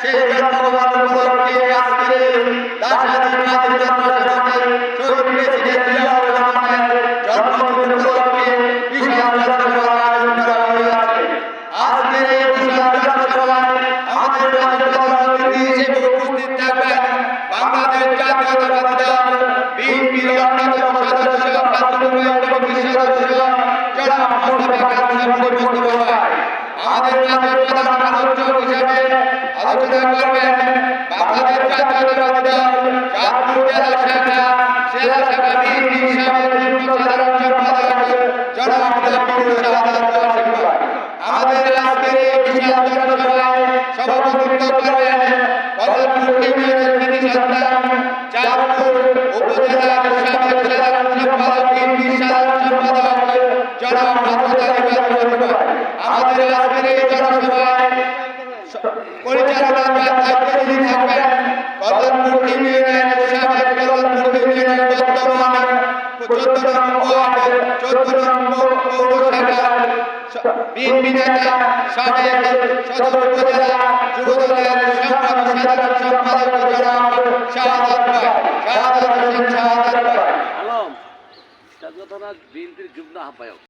সেই জন্মদিন উপলক্ষে আজকে দাশাদিমাদের জন্মদিনে শহীদ প্রেসিডেন্ট জিয়াউর রহমানের জন্মদিন উপলক্ষে বিশাল জনসভার আয়োজন করা হয়েছে। আজকের এই বিশাল জনসভায় আমাদের মাঝে প্রধান অতিথি হিসেবে উপস্থিত থাকবেন বাংলাদেশ জাতীয়তাবাদী দল বিএনপির অন্যতম সদস্য কার্যনির্বাহী কমিটির সদস্য জনাব মোস্তফা কামাল মোস্তফা ভাই। আমাদের মাঝে প্রধান আলোচক হিসেবে আলোচনা করবেন বাংলাদেশ জাতীয়তাবাদী দল চাঁদপুর জেলা শাখা বিএনপির সাবেক যুগ্ম সাধারণ সম্পাদক জনাব আব্দুল শাহাদাত ওয়াসিম ভাই। আমাদের আজকের এই বিশাল জনসভায় সভাপতিত্ব করবেন কদমপুর ইউনিয়নের কৃতি সন্তান চাঁদপুর উপজেলার সাবেক সাধারণ সম্পাদক বিএনপির সাধারণ সম্পাদক জনাব মাসুদ আলী বাদশাহ ভাই। আমাদের আজকের এই জনসভায় পরিচালনার দায়িত্বে যিনি থাকবেন কদমপুর ইউনিয়নের সাবেক কদমপুর ইউনিয়নের বর্তমান 14 নং ওয়ার্ড 14 নং পৌর শাখার বিএনপি নেতা সাবেক সদর উপজেলা যুবদলের সংগ্রামী সাধারণ সম্পাদক জনাব শাহাদাত ভাই, শাহাদাত হোসেন শাহাদাত ভাই। আলম বিএনপির যুগ্ম আহ্বায়ক।